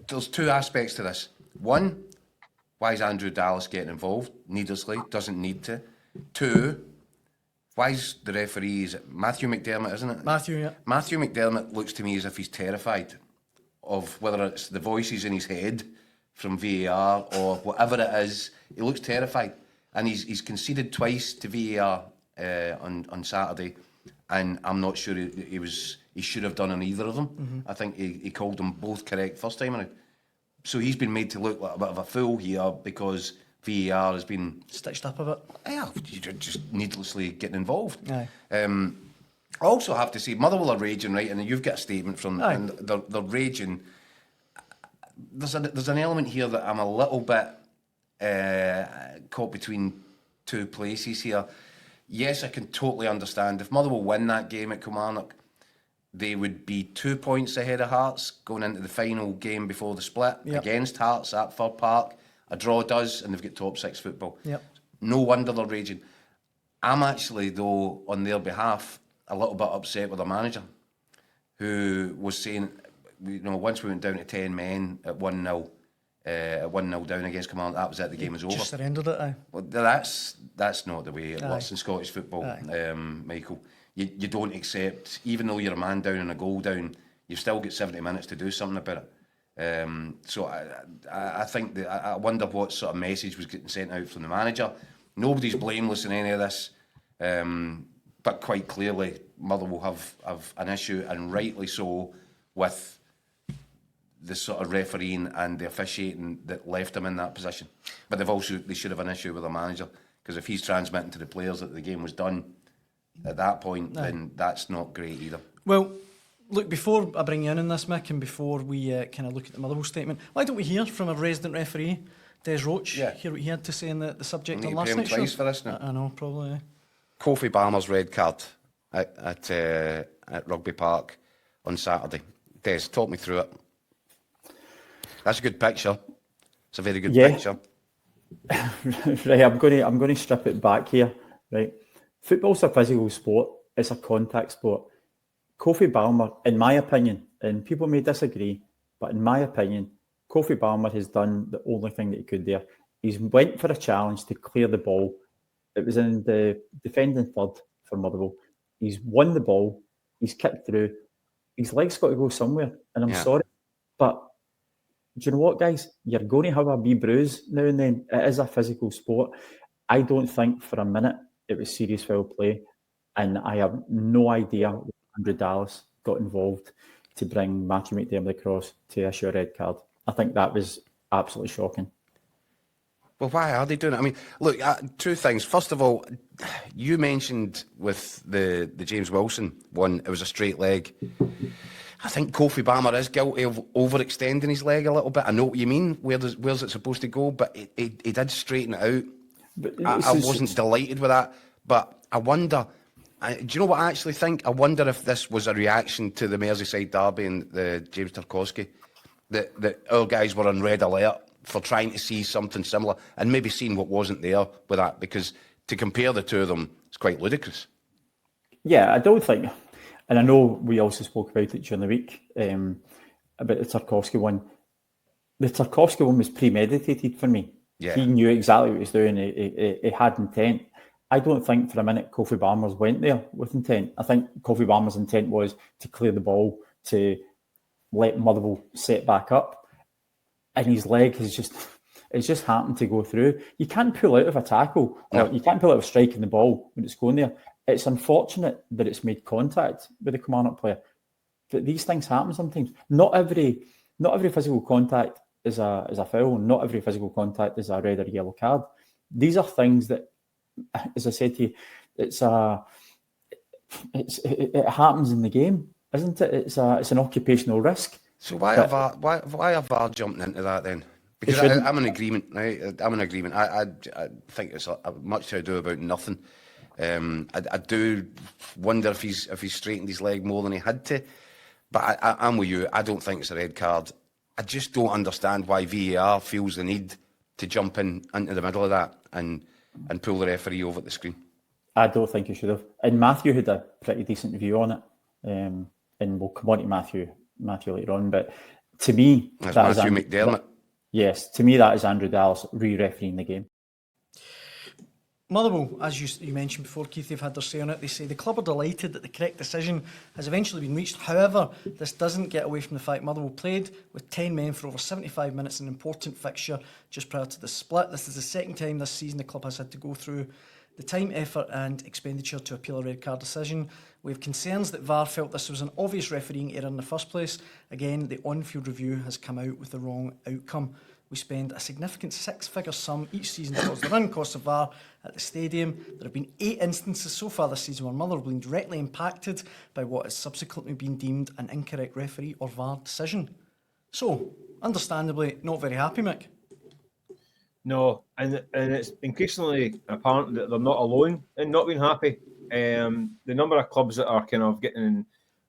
There's two aspects to this. One, why is Andrew Dallas getting involved needlessly? Doesn't need to. Two, why is the referee, is it Matthew McDermott, isn't it? Matthew, yeah. Matthew McDermott looks to me as if he's terrified of whether it's the voices in his head from VAR or whatever it is. He looks terrified. And he's conceded twice to VAR on Saturday, and I'm not sure he should have done on either of them. Mm-hmm. I think he called them both correct first time around. So he's been made to look like a bit of a fool here because VAR has been stitched up a bit. Yeah, you're just needlessly getting involved. Aye. I also have to say, Motherwell are raging, right? And you've got a statement from them, and they're raging. There's an element here that I'm a little bit caught between two places here. Yes, I can totally understand. If Motherwell win that game at Kilmarnock, they would be 2 points ahead of Hearts going into the final game before the split against Hearts at Fir Park. A draw does, and they've got top six football. Yep. No wonder they're raging. I'm actually, though, on their behalf, a little bit upset with the manager, who was saying, once we went down to 10 men at 1-0, at 1-0 down against Kilmarnock, that was it, the game was over. Just surrendered it, aye. Well, that's not the way it works in Scottish football, Michael. You don't accept, even though you're a man down and a goal down, you've still got 70 minutes to do something about it. So I think that I wonder what sort of message was getting sent out from the manager. Nobody's blameless in any of this, but quite clearly Motherwell have an issue, and rightly so, with the sort of refereeing and the officiating that left them in that position. But they should have an issue with the manager, because if he's transmitting to the players that the game was done at that point, then that's not great either. Well, look, before I bring you in on this, Mick, and before we kind of look at the Motherwell statement, why don't we hear from a resident referee, Des Roach, hear what he had to say on the subject on last night's show? Twice for this now. I know, probably. Kofi Balmer's red card at Rugby Park on Saturday. Des, talk me through it. That's a good picture. It's a very good picture. Right, I'm going to strip it back here. Right, football's a physical sport. It's a contact sport. Kofi Balmer, in my opinion, and people may disagree, but in my opinion, Kofi Balmer has done the only thing that he could there. He's went for a challenge to clear the ball. It was in the defending third for Motherwell. He's won the ball. He's kicked through. His leg's got to go somewhere. And I'm sorry, but do you know what, guys? You're going to have a wee bruise now and then. It is a physical sport. I don't think for a minute it was serious foul play. And I have no idea why Andrew Dallas got involved to bring Matthew McDermott across to issue a red card. I think that was absolutely shocking. Well, why are they doing it? I mean, look, two things. First of all, you mentioned with the James Wilson one, it was a straight leg. I think Kofi Balmer is guilty of overextending his leg a little bit. I know what you mean. Where's it supposed to go? But he did straighten it out. But I wasn't delighted with that. But I wonder, do you know what I actually think? I wonder if this was a reaction to the Merseyside derby and the James Tarkowski, that our guys were on red alert for trying to see something similar and maybe seeing what wasn't there with that, because to compare the two of them, it's quite ludicrous. Yeah, I don't think, and I know we also spoke about it during the week, about the Tarkowski one. The Tarkowski one was premeditated for me. Yeah. He knew exactly what he was doing. He had intent. I don't think for a minute Kofi Balmer's went there with intent. I think Kofi Balmer's intent was to clear the ball, to let Motherwell set back up. And his leg has just happened to go through. You can't pull out of a tackle, or you can't pull out of striking the ball when it's going there. It's unfortunate that it's made contact with the Kilmarnock player, but these things happen sometimes. Not every physical contact is a foul. Not every physical contact is a red or yellow card. These are things that, as I said to you, it happens in the game, isn't it? It's an occupational risk. So why are VAR jumping into that then? Because I'm in agreement, right? I'm in agreement. I think it's much to do about nothing. I do wonder if he's straightened his leg more than he had to. But I'm with you. I don't think it's a red card. I just don't understand why VAR feels the need to jump into the middle of that and pull the referee over the screen. I don't think he should have. And Matthew had a pretty decent view on it. And we'll come on to Matthew later on. But To me, That's that is Matthew McDermott. Yes, to me that is Andrew Dallas re-refereeing the game. Motherwell, as you mentioned before, Keith, they've had their say on it. They say the club are delighted that the correct decision has eventually been reached. However, this doesn't get away from the fact Motherwell played with 10 men for over 75 minutes in an important fixture just prior to the split. This is the second time this season the club has had to go through the time, effort and expenditure to appeal a red card decision. We have concerns that VAR felt this was an obvious refereeing error in the first place. Again, the on-field review has come out with the wrong outcome. We spend a significant six-figure sum each season towards the run costs of VAR at the stadium. There have been 8 instances so far this season where Motherwell have been directly impacted by what has subsequently been deemed an incorrect referee or VAR decision. So, understandably, not very happy, Mick. No, and it's increasingly apparent that they're not alone in not being happy. The number of clubs that are kind of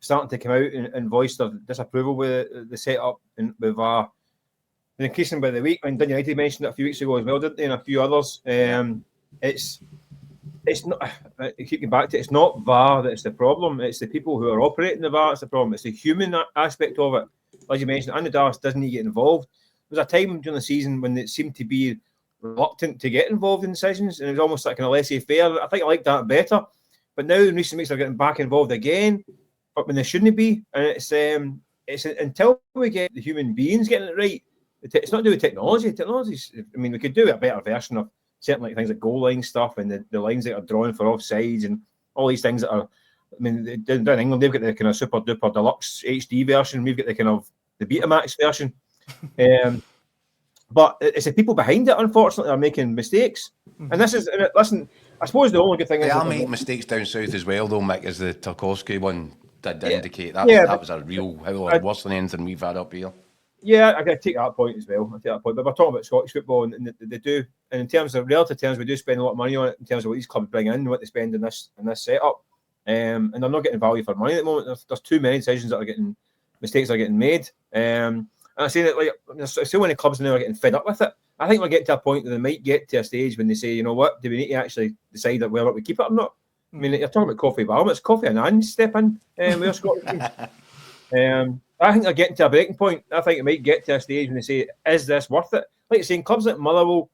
starting to come out and voice their disapproval with the setup with VAR. And increasing by the week. I mean, Dun United mentioned it a few weeks ago as well, didn't they? And a few others. It's not. I keep getting back to it. It's not VAR that's the problem. It's the people who are operating the VAR that's the problem. It's the human aspect of it. As you mentioned, Andy Dallas doesn't get involved. There was a time during the season when it seemed to be reluctant to get involved in decisions, and it was almost like kind of laissez-faire. I think I like that better. But now in recent weeks they're getting back involved again, but when they shouldn't be. And it's until we get the human beings getting it right. It's not to do with technology. Technology's, I mean, we could do a better version of certain like things like goal line stuff and the lines that are drawn for offsides and all these things that are. I mean, down in England they've got the kind of super duper deluxe HD version. We've got the kind of the Betamax version. But it's the people behind it, unfortunately, are making mistakes. And this is, listen, I suppose the only good thing they is are making mistakes down south as well, though, Mick, as the Tarkowski one did indicate. That was a real worse than anything we've had up here. Yeah, I take that point as well. I take that point. But we're talking about Scottish football, and they do. And in terms of relative terms, we do spend a lot of money on it in terms of what these clubs bring in, what they spend in this setup. And they're not getting value for money at the moment. There's too many decisions that are getting mistakes are getting made. And I say that like there's so many clubs now are getting fed up with it. I think we'll get to a point that they might get to a stage when they say, you know what, do we need to actually decide that whether we keep it or not? I mean, you're talking about Kofi Balmer. It's Kofi Annan step in with a Scottish team. I think they're getting to a breaking point. I think it might get to a stage when they say, is this worth it? Like you're saying, clubs like Motherwell,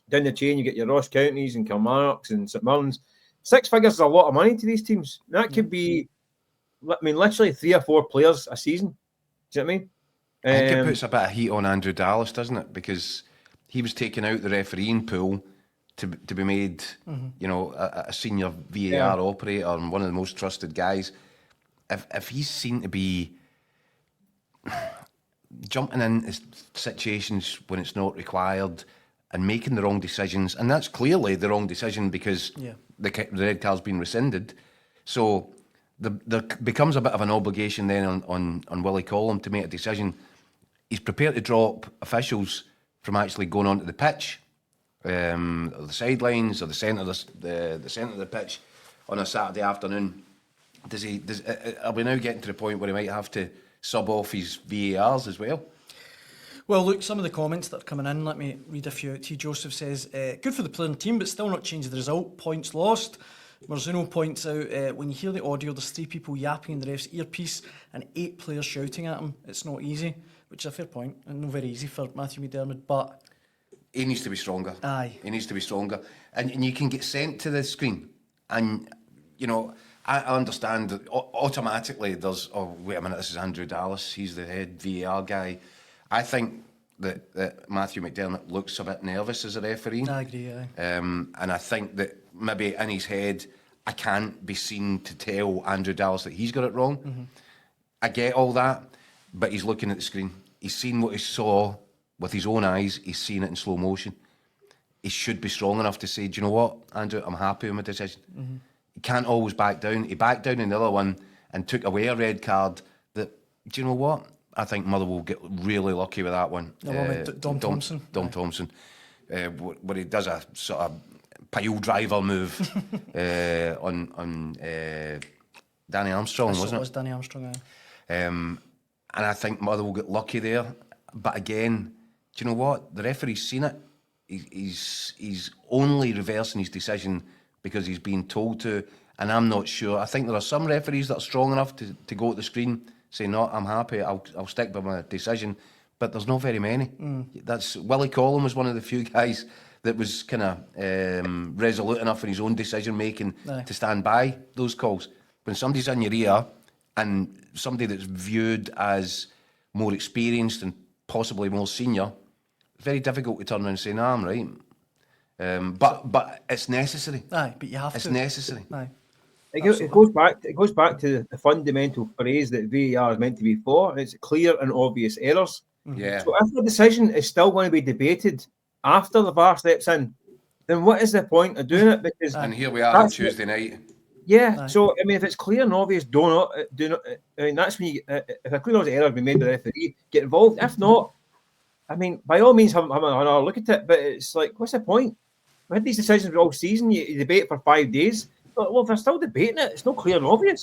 down the chain, you get your Ross Counties and Kilmarnocks and St Mirren's. 6 figures is a lot of money to these teams. That could be, I mean, literally 3 or 4 players a season. Do you know what I mean? I think it puts a bit of heat on Andrew Dallas, doesn't it? Because he was taking out the refereeing pool to be made, you know, a senior VAR operator and one of the most trusted guys. If he's seen to be jumping in situations when it's not required and making the wrong decisions, and that's clearly the wrong decision because the red card's been rescinded. So there becomes a bit of an obligation then on Willie Collum to make a decision. He's prepared to drop officials from actually going onto the pitch, or the sidelines, or the centre of the pitch on a Saturday afternoon. Are we now getting to the point where he might have to sub off his VARs as well? Well, look, some of the comments that are coming in, let me read a few out to you. Joseph says, good for the player and team, but still not changing the result. Points lost. Marzuno points out, when you hear the audio, there's 3 people yapping in the ref's earpiece and 8 players shouting at him. It's not easy, which is a fair point, and not very easy for Matthew McDermott, but... He needs to be stronger. Aye. He needs to be stronger. And you can get sent to the screen, and, you know... I understand that automatically there's, oh, wait a minute, this is Andrew Dallas, he's the head VAR guy. I think that Matthew McDermott looks a bit nervous as a referee. I agree, aye. And I think that maybe in his head, I can't be seen to tell Andrew Dallas that he's got it wrong. Mm-hmm. I get all that, but he's looking at the screen. He's seen what he saw with his own eyes, he's seen it in slow motion. He should be strong enough to say, do you know what, Andrew, I'm happy with my decision. Mm-hmm. He can't always back down. He backed down in the other one and took away a red card that, do you know what? I think Motherwell will get really lucky with that one. Dom Thompson. Dom Thompson. Where he does a sort of pile driver move on Danny Armstrong, wasn't it? It was Danny Armstrong, aye. And I think Motherwell will get lucky there. But again, do you know what? The referee's seen it. He's only reversing his decision because he's been told to, and I'm not sure. I think there are some referees that are strong enough to go to the screen say, no, I'm happy, I'll stick by my decision. But there's not very many. That's Willie Collum was one of the few guys that was kind of resolute enough in his own decision making to stand by those calls. When somebody's in your ear and somebody that's viewed as more experienced and possibly more senior, it's very difficult to turn around and say, "No, I'm right." But it's necessary. Aye, but you have It's to. necessary. Aye. It goes back to the fundamental phrase that VAR is meant to be for. It's clear and obvious errors. Yeah. So if the decision is still going to be debated after the VAR steps in, then what is the point of doing it? Because And here we are on Tuesday night. yeah. So I mean, if it's clear and obvious, do not. I mean, that's when you, if a clear and obvious error has been made by the referee, get involved. If not, I mean, by all means, have another look at it. But it's like, what's the point? We had these decisions all season. You debate for 5 days. Well, if they're still debating it, it's not clear and obvious.